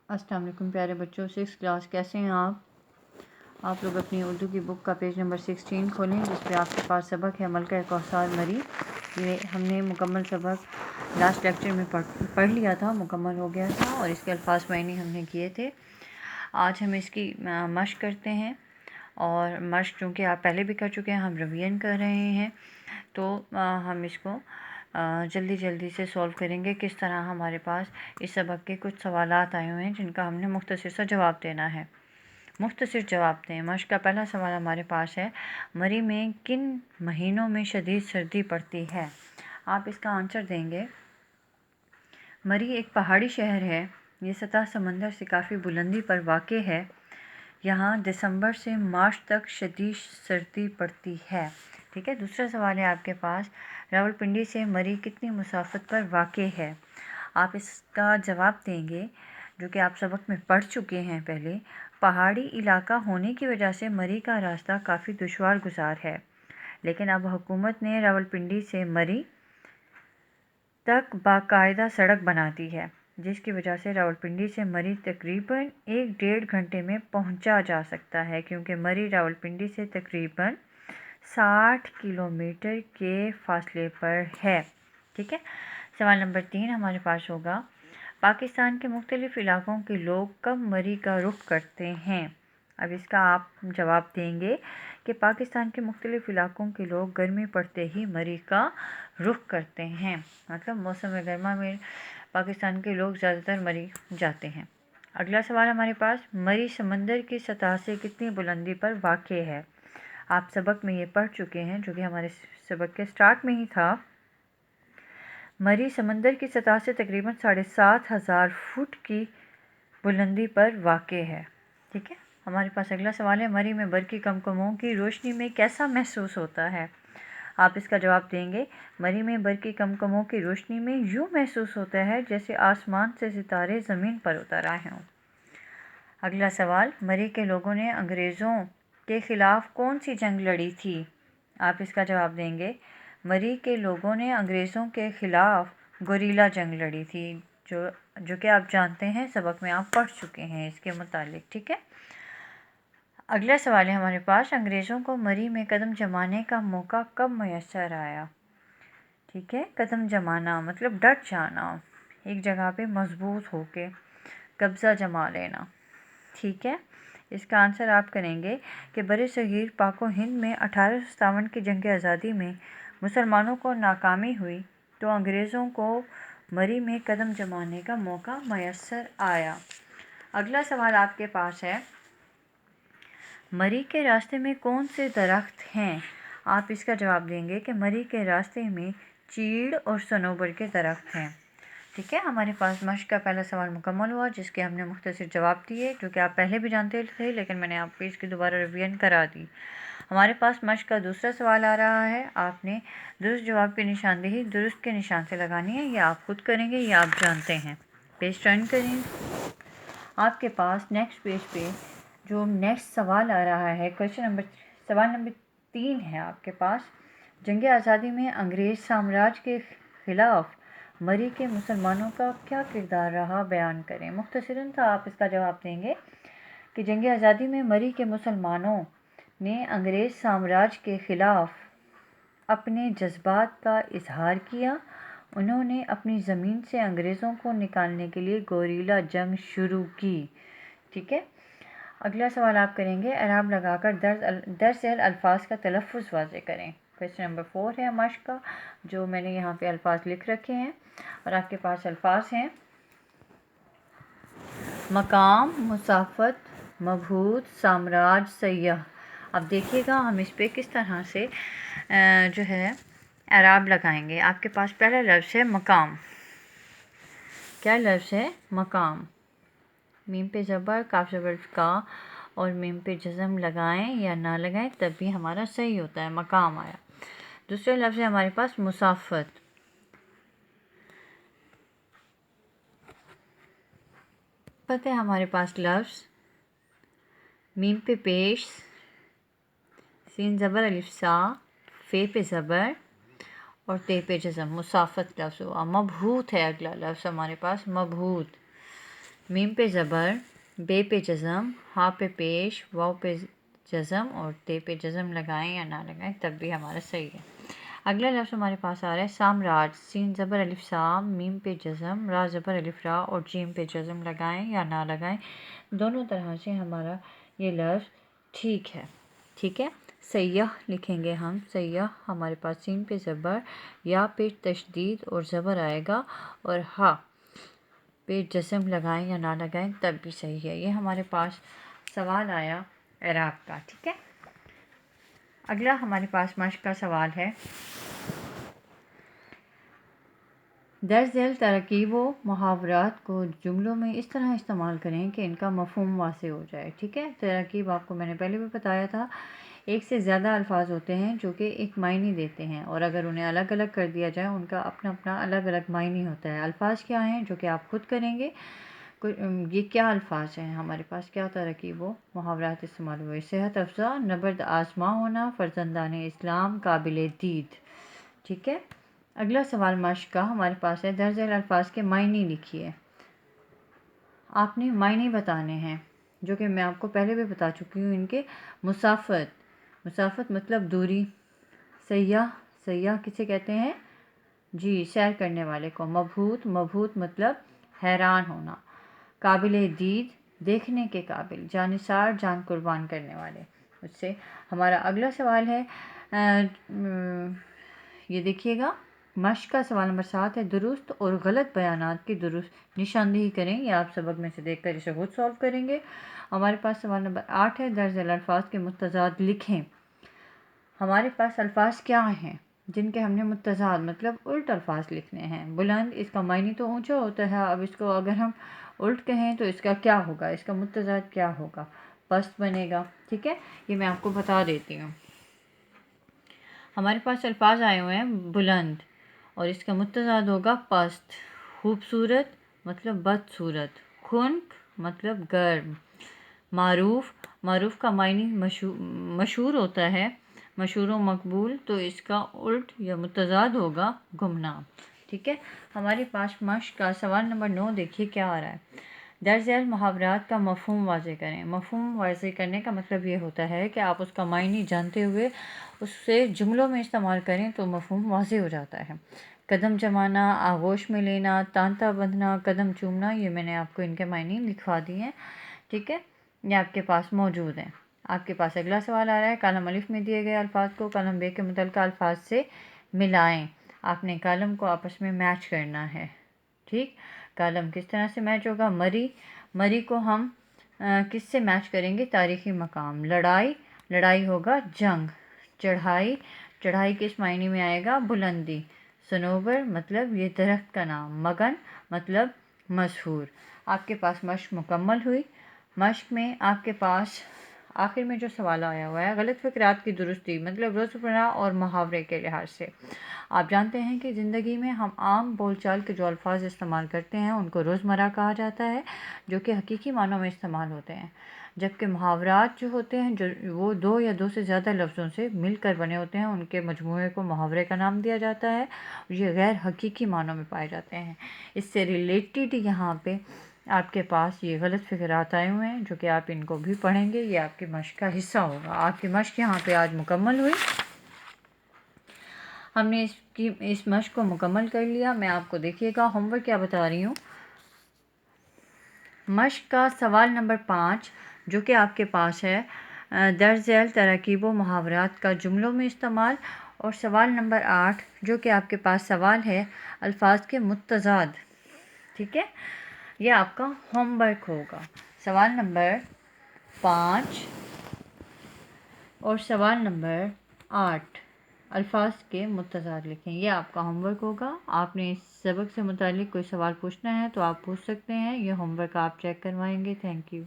अस्सलाम वालेकुम प्यारे बच्चों। 6th क्लास, कैसे हैं आप लोग अपनी उर्दू की बुक का पेज नंबर 16 खोलें, जिस पे आपके पास सबक है मलका कौसार मरी। ये हमने मुकम्मल सबक लास्ट लेक्चर में पढ़ लिया था, मुकम्मल हो गया था और इसके अल्फाज मायने हमने किए थे। आज हम इसकी मश्क करते हैं और मश्क चूँकि आप पहले भी कर चुके हैं, हम रिवीजन कर रहे हैं, तो हम इसको जल्दी जल्दी से सॉल्व करेंगे। किस तरह हमारे पास इस सबक के कुछ सवालात आए हुए हैं जिनका हमने मुख्तसर सा जवाब देना है। मुख्तसर जवाब दें। मश्क का पहला सवाल हमारे पास है, मरी में किन महीनों में शदीद सर्दी पड़ती है? आप इसका आंसर देंगे। मरी एक पहाड़ी शहर है। ये सतह समंदर से काफ़ी बुलंदी पर वाक़ है। यहाँ दिसंबर से मार्च तक शदीद सर्दी पड़ती है। ठीक है। दूसरा सवाल है आपके पास, रावलपिंडी से मरी कितनी मुसाफत पर वाक़ है? आप इसका जवाब देंगे, जो कि आप सबक में पढ़ चुके हैं पहले। पहाड़ी इलाका होने की वजह से मरी का रास्ता काफ़ी दुश्वार गुजार है, लेकिन अब हुकूमत ने रावलपिंडी से मरी तक बाकायदा सड़क बना दी है, जिसकी वजह से रावलपिंडी से मरी तकरीबन 1-1.5 घंटे में पहुंचा जा सकता है, क्योंकि मरी रावलपिंडी से तकरीबन 60 किलोमीटर के फासले पर है। ठीक है। सवाल नंबर 3 हमारे पास होगा, पाकिस्तान के मुख्तलिफ़ इलाक़ों के लोग कब मरी का रुख करते हैं? अब इसका आप जवाब देंगे कि पाकिस्तान के मुख्तलिफ़ इलाक़ों के लोग गर्मी पड़ते ही मरी का रुख करते हैं, मतलब मौसम गर्मा में पाकिस्तान के लोग ज़्यादातर मरी जाते हैं। अगला सवाल हमारे पास, मरी समंदर की सतह से कितनी बुलंदी पर वाक़ है? आप सबक में ये पढ़ चुके हैं, जो कि हमारे सबक के स्टार्ट में ही था। मरी समंदर की सतह से तकरीबन 7,500 फुट की बुलंदी पर वाक़ है। ठीक है। हमारे पास अगला सवाल है, मरी में बरक़ी कमकमों की रोशनी में कैसा महसूस होता है? आप इसका जवाब देंगे। मरी में बरक़ी कमकमों की रोशनी में यूँ महसूस होता है जैसे आसमान से सितारे ज़मीन पर उतर आए हों। अगला सवाल, मरी के लोगों ने अंग्रेज़ों के ख़िलाफ़ कौन सी जंग लड़ी थी? आप इसका जवाब देंगे। मरी के लोगों ने अंग्रेज़ों के ख़िलाफ़ गोरिल्ला जंग लड़ी थी, जो कि आप जानते हैं, सबक में आप पढ़ चुके हैं इसके मुतालिक। ठीक है। अगला सवाल है हमारे पास, अंग्रेज़ों को मरी में कदम जमाने का मौका कब मैसर आया? ठीक है। कदम जमाना मतलब डट जाना, एक जगह पे मजबूत होके कब्ज़ा जमा लेना। ठीक है। इसका आंसर आप करेंगे कि बरे-सग़ीर पाक व हिंद में 1857 की जंग आज़ादी में मुसलमानों को नाकामी हुई, तो अंग्रेज़ों को मरी में कदम जमाने का मौका मैसर आया। अगला सवाल आपके पास है, मरी के रास्ते में कौन से दरख्त हैं? आप इसका जवाब देंगे कि मरी के रास्ते में चीड़ और सनोबर के दरख्त हैं। ठीक है। हमारे पास मश्क का पहला सवाल मुकम्मल हुआ, जिसके हमने मुख्तसर जवाब दिए, जो कि आप पहले भी जानते थे, लेकिन मैंने आपको इसकी दोबारा रिवीजन करा दी। हमारे पास मश्क का दूसरा सवाल आ रहा है। आपने दुरुस्त जवाब की निशानदेही दुरुस्त के निशान से लगानी है, या आप खुद करेंगे या आप जानते हैं। पेज टर्न करें। आपके पास नेक्स्ट पेज पे जो नेक्स्ट सवाल आ रहा है, सवाल नंबर 3 है आपके पास, जंग आज़ादी में अंग्रेज़ साम्राज्य के ख़िलाफ़ मरी के मुसलमानों का क्या किरदार रहा, बयान करें। मुख्तसरन सा आप इसका जवाब देंगे कि जंग आज़ादी में मरी के मुसलमानों ने अंग्रेज़ साम्राज्य के ख़िलाफ़ अपने जज्बात का इजहार किया। उन्होंने अपनी ज़मीन से अंग्रेज़ों को निकालने के लिए गोरिल्ला जंग शुरू की। ठीक है। अगला सवाल आप करेंगे, एराब लगाकर दरअसल अल्फाज का तलफ़्फ़ुज़ वाज़े करें। क्वेश्चन नंबर 4 है मश्क का, जो मैंने यहाँ पे अल्फाज लिख रखे हैं और आपके पास अल्फाज हैं, मकाम, मुसाफत, मबहूत, साम्राज्य, सयाह। अब देखिएगा हम इस पे किस तरह से जो है एराब लगाएंगे। आपके पास पहला लफ्ज़ है मकाम। क्या लफ्ज़ है? मकाम। मीम पे ज़बर, काफ ज़बर का और मीम पे जज़म लगाएं या ना लगाएं तब भी हमारा सही होता है, मकाम आया। दूसरा लफ्ज़ है हमारे पास मुसाफत। पता है हमारे पास लफ्ज़ मीम पे पेश, सीन ज़बर, अलिफ सा, फे पे ज़बर और ते पे जज़म, मुसाफत लफ्ज़ हुआ। मबहूत है अगला लफ्ज़ हमारे पास, मबहूत। मीम पे ज़बर, बे पे जज़म, हा पे पेश, वाव पे जज़म और ते पे जज़म लगाएं या ना लगाएं तब भी हमारा सही है। अगला लफ्ज़ हमारे पास आ रहा है साम्राज। सीन ज़बर अलिफ साम, मीम पे जज़म, रा ज़बर अलिफ रा और जीम पे जज़म लगाएं या ना लगाएं, दोनों तरह से हमारा ये लफ्ज़ ठीक है। ठीक है, सैयाह लिखेंगे हम। सैयाह हमारे पास सीन पे ज़बर, या पे तशदीद और ज़बर आएगा और हा पे जज़म लगाएं या ना लगाएं तब भी सही है। ये हमारे पास सवाल आया इराक़ का। ठीक है, अगला हमारे पास मश्क का सवाल है। दर्ज झेल तरकीब व मुहावरात को जुमलों में इस तरह इस्तेमाल करें कि इनका मफ़हूम वाज़ेह हो जाए। ठीक है, तरकीब आपको मैंने पहले भी बताया था, एक से ज़्यादा अल्फाज होते हैं जो कि एक मायने देते हैं और अगर उन्हें अलग अलग कर दिया जाए उनका अपना अपना अलग अलग मायने होता है। अल्फाज क्या हैं जो कि आप खुद करेंगे। ये क्या अल्फाज हैं हमारे पास, क्या तरकीब व मुहावरात इस्तेमाल हुए। सेहत अफ़ज़ा, नबर्द आज़मा होना, फ़र्जंदान इस्लाम, काबिल दीद। ठीक है, अगला सवाल मश्क का हमारे पास है। दर्ज झेल अल्फाज के मायने लिखिए। आपने मायने बताने हैं जो कि मैं आपको पहले भी बता चुकी हूँ इनके। मुसाफ़त, मुसाफ़त मतलब दूरी। सैयाह, सैयाह किसे कहते हैं जी, सैर करने वाले को। मबहूत, मबहूत मतलब हैरान होना। काबिल दीद, देखने के काबिल। जानिसार, जान कुर्बान करने वाले। उससे हमारा अगला सवाल है, ये देखिएगा, मश्क का सवाल नंबर 7 है। दुरुस्त और गलत बयानात की दुरुस्त निशानदेही करें। ये आप सबक में से देखकर इसे खुद सॉल्व करेंगे। हमारे पास सवाल नंबर 8 है। दर्ज झेल अल्फाज के मुत्तज़ाद लिखें। हमारे पास अल्फाज क्या हैं जिनके हमने मुत्तज़ाद मतलब उल्ट अल्फाज लिखने हैं। बुलंद, इसका मायने तो ऊंचा होता है, अब इसको अगर हम उल्ट कहें तो इसका क्या होगा, इसका मुत्तज़ाद क्या होगा, पस्त बनेगा। ठीक है, ये मैं आपको बता देती हूँ। हमारे पास अल्फाज आए हुए हैं बुलंद और इसका मुत्तज़ाद होगा पस्त। खूबसूरत मतलब बदसूरत। खुन्क मतलब गर्म। मारूफ, मारूफ का मायने मशहूर होता है, मशहूर व मकबूल, तो इसका उल्ट या मुत्तज़ाद होगा गुमनाम। ठीक है, हमारे पास मश्क का सवाल नंबर 9 देखिए क्या आ रहा है। दर्ज झेल मुहावरात का मफ़हूम वाज़ेह करें। मफ़हूम वाज़ेह करने का मतलब ये होता है कि आप उसका मायने जानते हुए उससे जुमलों में इस्तेमाल करें तो मफ़हूम वाज़ेह हो जाता है। कदम जमाना, आगोश में लेना, तांता बंधना, कदम चूमना, ये मैंने आपको इनके मायने लिखवा दिए हैं। ठीक है, ये आपके पास मौजूद हैं। आपके पास अगला सवाल आ रहा है। कलम अलिफ में दिए गए अल्फाज को कलम बे के मुतल्लिक़ अल्फाज से मिलाएं। आपने कलम को आपस में मैच करना है। ठीक, कलम किस तरह से मैच होगा। मरी, मरी को हम किससे मैच करेंगे, तारीख़ी मकाम। लड़ाई, लड़ाई होगा जंग। चढ़ाई, चढ़ाई किस मायने में आएगा, बुलंदी। सनोबर मतलब ये दरख्त का नाम। मगन मतलब मशहूर। आपके पास मश्क मुकम्मल हुई। मश्क में आपके पास आखिर में जो सवाल आया हुआ है, गलत फ़िक्रात की दुरुस्ती मतलब रोज़मर्रा और मुहावरे के लिहाज से। आप जानते हैं कि ज़िंदगी में हम आम बोलचाल के जो अल्फाज इस्तेमाल करते हैं उनको रोज़मर्रा कहा जाता है, जो कि हकीकी मानों में इस्तेमाल होते हैं, जबकि मुहावरात जो होते हैं जो वो 2 या 2 से ज़्यादा लफ्ज़ों से मिलकर बने होते हैं, उनके मजमूए को मुहावरे का नाम दिया जाता है। ये गैर हकीकी मानों में पाए जाते हैं। इससे रिलेटेड यहाँ पे आपके पास ये गलत फ़िक्रात आए हुए हैं जो कि आप इनको भी पढ़ेंगे। ये आपकी मश्क का हिस्सा होगा। आपकी मश्क यहाँ पे आज मुकम्मल हुई। हमने इस मश्क को मुकम्मल कर लिया। मैं आपको देखिएगा होमवर्क क्या बता रही हूँ। मश्क का सवाल नंबर 5 जो कि आपके पास है, दर्ज झेल तरकीब व मुहावरात का जुमलों में इस्तेमाल, और सवाल नंबर 8 जो कि आपके पास सवाल है अल्फाज के मुत्तज़ाद। ठीक है, यह आपका होमवर्क होगा। सवाल नंबर 5 और सवाल नंबर 8 अल्फाज के मुत्तज़ाद लिखें। यह आपका होमवर्क होगा। आपने इस सबक से मुताल्लिक़ कोई सवाल पूछना है तो आप पूछ सकते हैं। यह होमवर्क आप चेक करवाएंगे। Thank you.